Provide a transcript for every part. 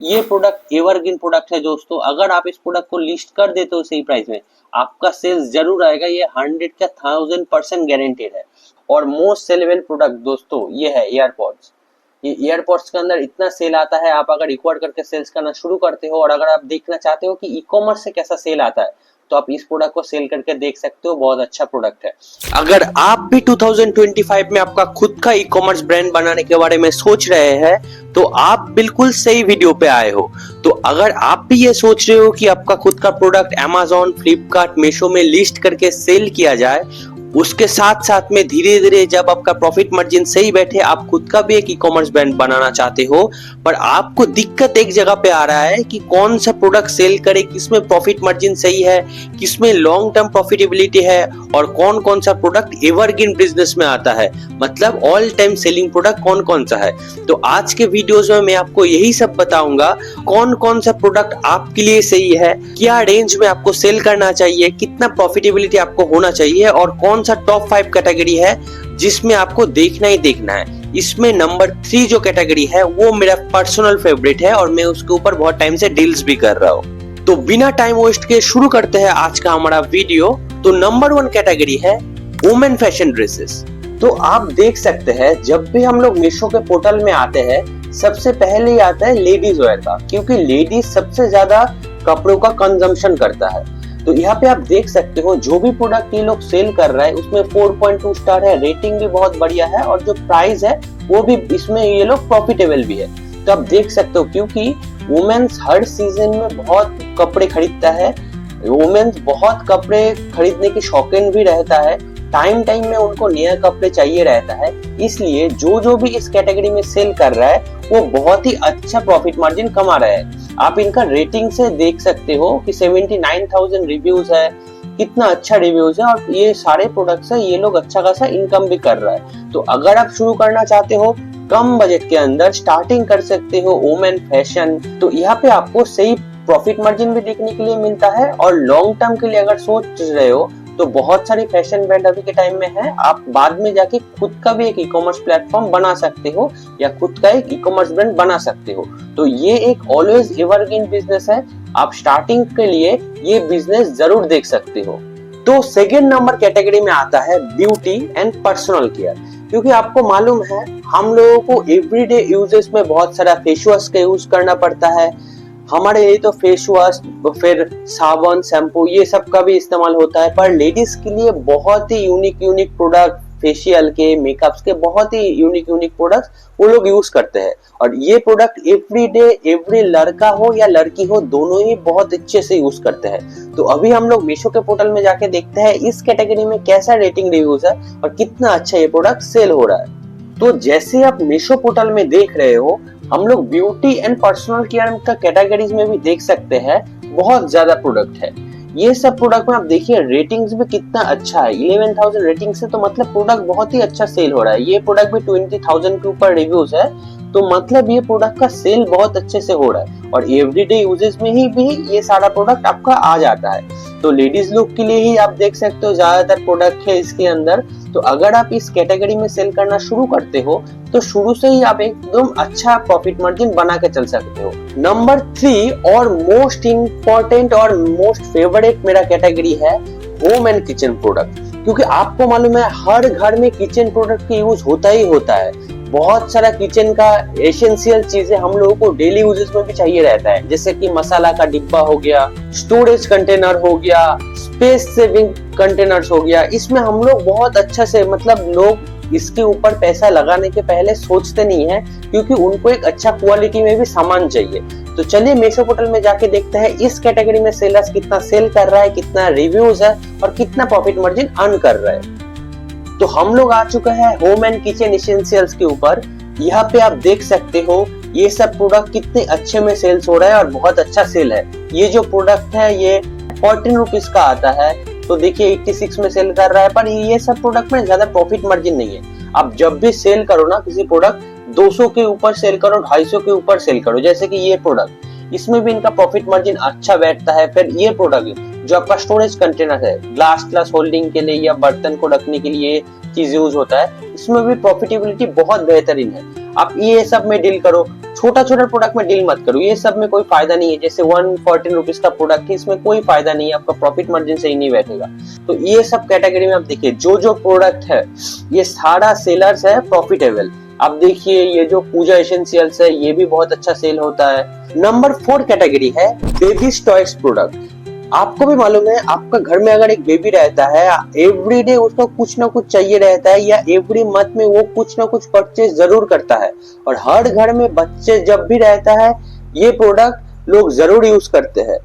ये product evergreen product है दोस्तों। अगर आप इस प्रोडक्ट को लिस्ट कर देते हो सही प्राइस में, आपका सेल्स जरूर आएगा। ये 100 का 1000% गारंटेड है। और मोस्ट सेलेबल प्रोडक्ट दोस्तों ये है एयरपॉड्स। ये एयरपॉड्स के अंदर इतना सेल आता है, आप अगर रिकॉर्ड करके सेल्स करना शुरू करते हो और अगर आप देखना चाहते हो कि ई कॉमर्स से कैसा सेल आता है, तो आप इस प्रोडक्ट को सेल करके देख सकते हो। बहुत अच्छा प्रोडक्ट है। अगर आप भी 2025 में आपका खुद का ई कॉमर्स ब्रांड बनाने के बारे में सोच रहे हैं, तो आप बिल्कुल सही वीडियो पे आए हो। तो अगर आप भी ये सोच रहे हो कि आपका खुद का प्रोडक्ट Amazon, फ्लिपकार्ट, मीशो में लिस्ट करके सेल किया जाए, उसके साथ साथ में धीरे धीरे जब आपका प्रॉफिट मार्जिन सही बैठे, आप खुद का भी एक ई कॉमर्स ब्रांड बनाना चाहते हो, पर आपको दिक्कत एक जगह पे आ रहा है कि कौन सा प्रोडक्ट सेल करे, किसमें प्रॉफिट मार्जिन सही है, किसमें लॉन्ग टर्म प्रॉफिटेबिलिटी है, और कौन कौन सा प्रोडक्ट एवरग्रीन बिजनेस में आता है, मतलब ऑल टाइम सेलिंग प्रोडक्ट कौन कौन सा है। तो आज के वीडियोस में मैं आपको यही सब बताऊंगा, कौन कौन सा प्रोडक्ट आपके लिए सही है, क्या रेंज में आपको सेल करना चाहिए, कितना प्रॉफिटेबिलिटी आपको होना चाहिए, और कौन सा टॉप 5 कैटेगरी है जिसमें आपको देखना ही देखना है। इसमें नंबर 3 जो कैटेगरी है वो मेरा पर्सनल फेवरेट है और मैं उसके ऊपर बहुत टाइम से डील्स भी कर रहा हूँ। तो बिना टाइम वेस्ट के शुरू करते हैं आज का हमारा वीडियो। तो नंबर 1 कैटेगरी है वुमेन फैशन ड्रेसेस। तो आप देख सकते हैं जब भी हम लोग मीशो के पोर्टल में आते हैं, सबसे पहले ही आता है लेडीज वेयर का, क्योंकि लेडीज सबसे ज्यादा कपड़ों का कंजम्पशन करता है। तो यहाँ पे आप देख सकते हो जो भी प्रोडक्ट ये लोग सेल कर रहा है उसमें 4.2 स्टार है, रेटिंग भी बहुत बढ़िया है, और जो प्राइस है वो भी इसमें ये लोग प्रॉफिटेबल भी है। तो आप देख सकते हो क्योंकि वुमेन्स हर सीजन में बहुत कपड़े खरीदता है, वुमेन्स बहुत कपड़े खरीदने की शौकीन भी रहता है, टाइम टाइम में उनको नए कपड़े चाहिए रहता है, इसलिए जो भी इस कैटेगरी में सेल कर रहा है वो बहुत ही अच्छा प्रॉफिट मार्जिन कमा रहा है। आप इनका रेटिंग से देख सकते हो कि 79,000 रिव्यूज है, कितना अच्छा रिव्यूज है, और ये सारे प्रोडक्ट्स है, ये लोग अच्छा खासा इनकम भी कर रहा है। तो अगर आप शुरू करना चाहते हो कम बजट के अंदर, स्टार्टिंग कर सकते हो वुमेन फैशन। तो यहाँ पे आपको सही प्रॉफिट मार्जिन भी देखने के लिए मिलता है, और लॉन्ग टर्म के लिए अगर सोच रहे हो तो बहुत सारी फैशन ब्रांड अभी के टाइम में है। आप बाद में जाके खुद का भी एक ई कॉमर्स प्लेटफॉर्म बना सकते हो या खुद का एक ई कॉमर्स ब्रांड बना सकते हो। तो ये एक ऑलवेज एवरग्रीन बिजनेस है, आप स्टार्टिंग के लिए ये बिजनेस जरूर देख सकते हो। तो सेकेंड नंबर कैटेगरी में आता है ब्यूटी एंड पर्सनल केयर, क्योंकि आपको मालूम है हम लोगों को एवरीडे यूजेस में बहुत सारा फेस वॉश का यूज करना पड़ता है। हमारे लिए तो फेस वॉश, फिर साबुन, शैम्पू, ये सब का भी इस्तेमाल होता है, पर लेडीज के लिए बहुत ही यूनिक प्रोडक्ट, फेशियल के, मेकअप्स के बहुत ही यूनिक प्रोडक्ट्स वो लोग यूज करते हैं। और ये प्रोडक्ट एवरी डे एवरी लड़का हो या लड़की हो दोनों ही बहुत अच्छे से यूज करते हैं। तो अभी हम लोग मीशो के पोर्टल में जाके देखते हैं इस कैटेगरी में कैसा रेटिंग रिव्यूज है और कितना अच्छा ये प्रोडक्ट सेल हो रहा है। तो जैसे आप मीशो पोर्टल में देख रहे हो, हम लोग ब्यूटी एंड पर्सनल केयर का कैटेगरीज में भी देख सकते हैं बहुत ज्यादा प्रोडक्ट है। ये सब प्रोडक्ट में आप देखिए रेटिंग्स भी कितना अच्छा है, 11,000 रेटिंग से, तो मतलब प्रोडक्ट बहुत ही अच्छा सेल हो रहा है। ये प्रोडक्ट भी 20,000 के ऊपर रिव्यूज है, तो मतलब ये प्रोडक्ट का सेल बहुत अच्छे से हो रहा है, और एवरीडे यूजेस में ही भी ये सारा प्रोडक्ट आपका आ जाता है। तो लेडीज लोग के लिए ही आप देख सकते हो ज्यादातर प्रोडक्ट है इसके अंदर। तो अगर आप इस कैटेगरी में सेल करना शुरू करते हो तो शुरू से ही आप एकदम अच्छा प्रॉफिट मार्जिन बना के चल सकते हो। नंबर 3 और मोस्ट इंपॉर्टेंट और मोस्ट फेवरेट मेरा कैटेगरी है होम एंड किचन प्रोडक्ट, क्योंकि आपको मालूम है हर घर में किचन प्रोडक्ट का यूज होता ही होता है। बहुत सारा किचन का एसेंशियल चीजें हम लोगों को डेली यूजेस में भी चाहिए रहता है, जैसे कि मसाला का डिब्बा हो गया, स्टोरेज कंटेनर हो गया, स्पेस सेविंग कंटेनर्स हो गया। इसमें हम लोग बहुत अच्छा से, मतलब लोग इसके ऊपर पैसा लगाने के पहले सोचते नहीं है, क्योंकि उनको एक अच्छा क्वालिटी में भी सामान चाहिए। तो चलिए मीशो पोर्टल में जाके देखते हैं इस कैटेगरी में सेलर्स कितना सेल कर रहा है, कितना रिव्यूज है और कितना प्रॉफिट मार्जिन अर्न कर रहा है। तो हम लोग आ चुके हैं होम एंड किचन एसेंशियल्स के ऊपर। यहाँ पे आप देख सकते हो ये सब प्रोडक्ट कितने अच्छे में सेल्स हो रहा है और बहुत अच्छा सेल है। ये जो प्रोडक्ट है ये 14 रुपीज का आता है, तो देखिए 86 में सेल कर रहा है, पर ये सब प्रोडक्ट में ज्यादा प्रॉफिट मार्जिन नहीं है। आप जब भी सेल करो ना किसी प्रोडक्ट, 200 के ऊपर सेल करो, 250 के ऊपर सेल करो, जैसे कि ये प्रोडक्ट, इसमें भी इनका प्रॉफिट मार्जिन अच्छा बैठता है। फिर ये प्रोडक्ट जो आपका स्टोरेज कंटेनर है, ग्लास होल्डिंग के लिए या बर्तन को रखने के लिए, चीज यूज होता है, इसमें भी प्रॉफिटेबिलिटी बहुत बेहतरीन है। आप ये सब में डील करो, छोटा छोटा प्रोडक्ट में डील मत करो, ये सब में कोई फायदा नहीं है। जैसे 114 रुपीज का प्रोडक्ट है, इसमें कोई फायदा नहीं है, आपका प्रॉफिट मार्जिन सही नहीं बैठेगा। तो ये सब कैटेगरी में आप देखिए, जो जो प्रोडक्ट है ये सारा सेलर्स है प्रॉफिटेबल। आप देखिए ये जो पूजा एसेंशियल्स है ये भी बहुत अच्छा सेल होता है। नंबर 4 कैटेगरी है बेबीज टॉयज प्रोडक्ट। आपको भी मालूम है, आपका घर में अगर एक बेबी रहता है, एवरीडे उसको कुछ ना कुछ चाहिए रहता है, या एवरी मंथ में वो कुछ ना कुछ परचेज जरूर करता है। और हर घर में बच्चे जब भी रहता है ये प्रोडक्ट लोग जरूर यूज करते हैं।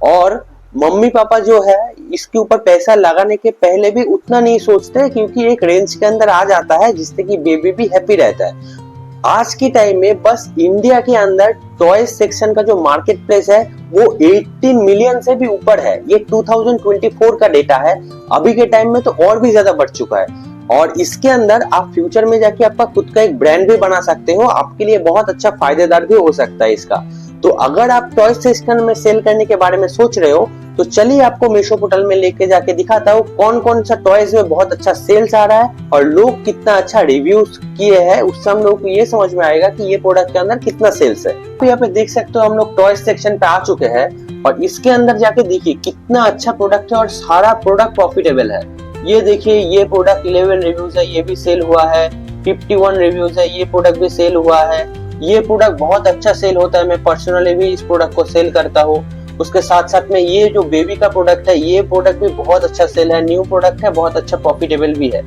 और मम्मी पापा जो है इसके ऊपर पैसा लगाने के पहले भी उतना नहीं सोचते, क्योंकि एक रेंज के अंदर आ जाता है जिससे कि बेबी भी हैप्पी रहता है। आज के टाइम में बस इंडिया के अंदर टॉय सेक्शन का जो मार्केट प्लेस है वो 18 मिलियन से भी ऊपर है। ये 2024 का डेटा है, अभी के टाइम में तो और भी ज्यादा बढ़ चुका है। और इसके अंदर आप फ्यूचर में जाके आपका खुद का एक ब्रांड भी बना सकते हो, आपके लिए बहुत अच्छा फायदेदार भी हो सकता है इसका। तो अगर आप टॉय सेक्शन में सेल करने के बारे में सोच रहे हो तो चलिए आपको मीशो पोर्टल में लेके जाके दिखाता हूँ कौन कौन सा टॉयज में बहुत अच्छा सेल्स आ रहा है और लोग कितना अच्छा रिव्यूज किए हैं। उससे हम लोग को ये समझ में आएगा कि ये प्रोडक्ट के अंदर कितना सेल्स है। तो यहाँ पे देख सकते हो हम लोग टॉय सेक्शन पे आ चुके हैं और इसके अंदर जाके देखिए कितना अच्छा प्रोडक्ट है और सारा प्रोडक्ट प्रॉफिटेबल है। ये देखिए ये प्रोडक्ट 11 रिव्यूज है, ये भी सेल हुआ है। 51 रिव्यूज है, ये प्रोडक्ट भी सेल हुआ है। ये प्रोडक्ट बहुत अच्छा सेल होता है, मैं पर्सनली भी इस प्रोडक्ट को सेल करता हूँ। उसके साथ साथ में ये जो बेबी का प्रोडक्ट है ये प्रोडक्ट भी बहुत अच्छा सेल है, न्यू प्रोडक्ट है, बहुत अच्छा प्रॉफिटेबल भी है।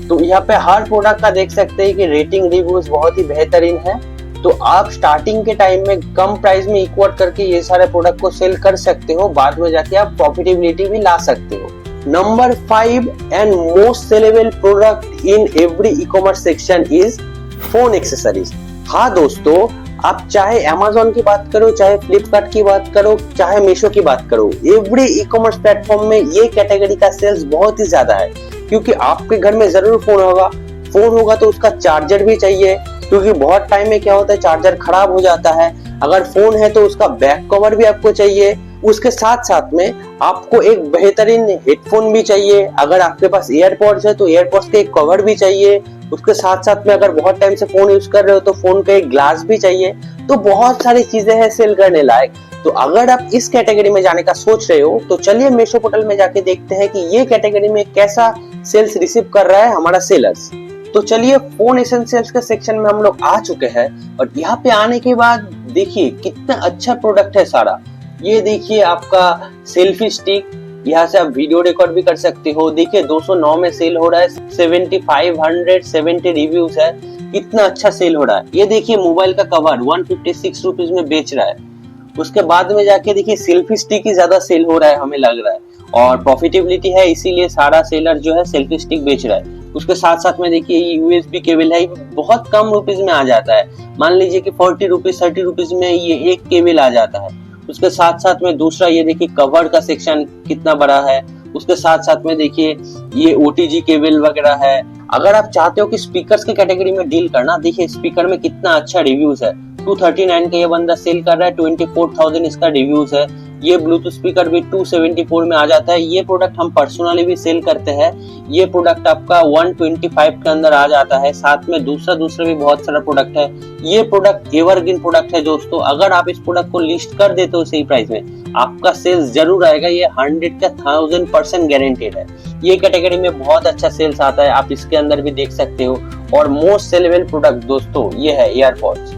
तो यहाँ पे हर प्रोडक्ट का देख सकते हैं कि रेटिंग रिव्यूज बहुत ही बेहतरीन है। तो आप स्टार्टिंग के टाइम में कम प्राइस में इक्वल करके ये सारे प्रोडक्ट को सेल कर सकते हो, बाद में जाके आप प्रॉफिटेबिलिटी भी ला सकते हो। Number 5 and most sellable product in every ecommerce section is phone accessories. हाँ दोस्तों, आप चाहे Amazon की बात करो, चाहे फ्लिपकार्ट की बात करो, चाहे मीशो की बात करो, एवरी ई कॉमर्स प्लेटफॉर्म में ये कैटेगरी का सेल्स बहुत ही ज्यादा है। क्योंकि आपके घर में जरूर फोन होगा तो उसका चार्जर भी चाहिए, क्योंकि बहुत टाइम में क्या होता है चार्जर खराब हो जाता है। अगर फोन है तो उसका बैक कवर भी आपको चाहिए। उसके साथ साथ में आपको एक बेहतरीन हेडफोन भी चाहिए। अगर आपके पास एयरपॉड्स है तो एयरपॉड्स के एक कवर भी चाहिए। उसके साथ साथ में अगर बहुत टाइम से फोन यूज कर रहे हो तो फोन का एक ग्लास भी चाहिए। तो बहुत सारी चीजें हैं सेल करने लायक। तो अगर आप इस कैटेगरी में जाने का सोच रहे हो तो चलिए मीशो पोर्टल में जाके देखते हैं कि ये कैटेगरी में कैसा सेल्स रिसीव कर रहा है हमारा सेलर्स। तो चलिए फोन एसेंशियल्स के सेक्शन में हम लोग आ चुके हैं और यहाँ पे आने के बाद देखिए कितना अच्छा प्रोडक्ट है सारा। ये देखिए आपका सेल्फी स्टिक, यहाँ से आप वीडियो रिकॉर्ड भी कर सकते हो। देखिए 209 में सेल हो रहा है, 7570 रिव्यूज है, कितना अच्छा सेल हो रहा है। ये देखिए मोबाइल का कवर 156 रुपीज में बेच रहा है। उसके बाद में जाके देखिए सेल्फी स्टिक ही ज्यादा सेल हो रहा है हमें लग रहा है, और प्रॉफिटेबिलिटी है इसीलिए सारा सेलर जो है सेल्फी स्टिक बेच रहा है। उसके साथ साथ में देखिए यूएसबी केबल है, बहुत कम रुपीज में आ जाता है। मान लीजिए कि 40 रुपीज 30 रुपीज में ये एक केबल आ जाता है। उसके साथ साथ में दूसरा ये देखिए कवर का सेक्शन कितना बड़ा है। उसके साथ साथ में देखिए ये ओटीजी केबल वगैरह है। अगर आप चाहते हो कि स्पीकर्स के कैटेगरी में डील करना, देखिए स्पीकर में कितना अच्छा रिव्यूज है। 239 का ये बंदा सेल कर रहा है, 24,000 इसका रिव्यूज है। ये ब्लूटूथ स्पीकर भी 274 में आ जाता है। ये प्रोडक्ट हम पर्सनली भी सेल करते हैं। ये प्रोडक्ट आपका 125 के अंदर आ जाता है। साथ में दूसरा भी बहुत सारा प्रोडक्ट है। ये प्रोडक्ट एवरग्रीन प्रोडक्ट है दोस्तों। अगर आप इस प्रोडक्ट को लिस्ट कर देते हो सही प्राइस में, आपका सेल्स जरूर आएगा। ये 100 का 1000% गारंटेड है। ये कैटेगरी में बहुत अच्छा सेल्स आता है, आप इसके अंदर भी देख सकते हो। और मोस्ट सेलेबल प्रोडक्ट दोस्तों ये है एयरपॉड्स।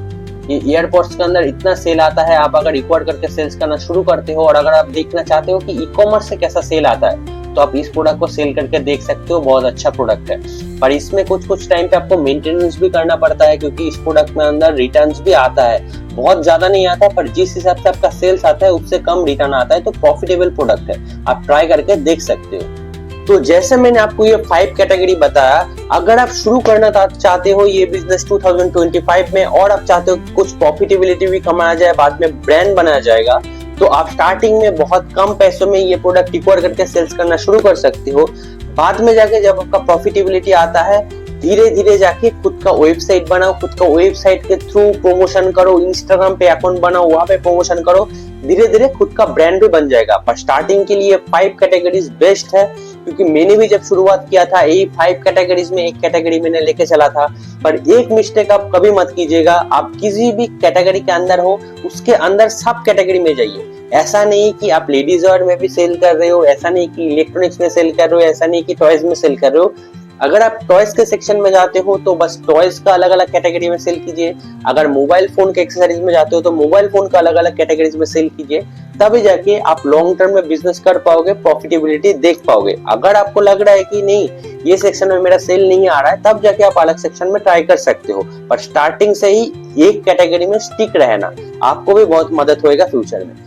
ये एयरपॉड्स के अंदर इतना सेल आता है, आप अगर इक्वाड करके सेल्स करना शुरू करते हो और अगर आप देखना चाहते हो कि ई कॉमर्स से कैसा सेल आता है तो आप इस प्रोडक्ट को सेल करके देख सकते हो। बहुत अच्छा प्रोडक्ट है, पर इसमें कुछ टाइम पे आपको मेंटेनेंस भी करना पड़ता है, क्योंकि इस प्रोडक्ट में अंदर रिटर्न्स भी आता है। बहुत ज्यादा नहीं आता, पर जिस हिसाब से आपका सेल्स आता है उससे कम रिटर्न आता है। तो प्रॉफिटेबल प्रोडक्ट है, आप ट्राई करके देख सकते हो। तो जैसे मैंने आपको ये 5 कैटेगरी बताया, अगर आप शुरू करना चाहते हो ये बिजनेस 2025 में और आप चाहते हो कुछ प्रॉफिटेबिलिटी भी कमाया जाए, बाद में ब्रांड बनाया जाएगा, तो आप स्टार्टिंग में बहुत कम पैसों में ये प्रोडक्ट इक्वायर करके सेल्स करना शुरू कर सकते हो। बाद में जाके जब आपका प्रॉफिटेबिलिटी आता है, धीरे धीरे जाके खुद का वेबसाइट बनाओ, खुद का वेबसाइट के थ्रू प्रमोशन करो, इंस्टाग्राम पे अकाउंट बनाओ, वहां पे प्रमोशन करो। धीरे धीरे खुद का ब्रांड भी बन जाएगा। पर स्टार्टिंग के लिए 5 कैटेगरीज बेस्ट है, क्योंकि मैंने भी जब शुरुआत किया था यही 5 कैटेगरीज में एक कैटेगरी मैंने लेके चला था। पर एक मिस्टेक आप कभी मत कीजिएगा, आप किसी भी कैटेगरी के अंदर हो उसके अंदर सब कैटेगरी में जाइए। ऐसा नहीं कि आप लेडीज वेयर में भी सेल कर रहे हो, ऐसा नहीं कि इलेक्ट्रॉनिक्स में सेल कर रहे हो, ऐसा नहीं कि टॉयज में सेल कर रहे हो। अगर आप टॉयज के सेक्शन में जाते हो तो बस टॉयज का अलग अलग कैटेगरी में सेल कीजिए। अगर मोबाइल फोन के एक्सेसरीज में जाते हो तो मोबाइल फोन का अलग अलग कैटेगरीज में सेल कीजिए, तभी जाके आप लॉन्ग टर्म में बिजनेस कर पाओगे, प्रॉफिटेबिलिटी देख पाओगे। अगर आपको लग रहा है कि नहीं ये सेक्शन में मेरा सेल नहीं आ रहा है, तब जाके आप अलग सेक्शन में ट्राई कर सकते हो। पर स्टार्टिंग से ही एक कैटेगरी में स्टिक रहना आपको भी बहुत मदद होएगा फ्यूचर में।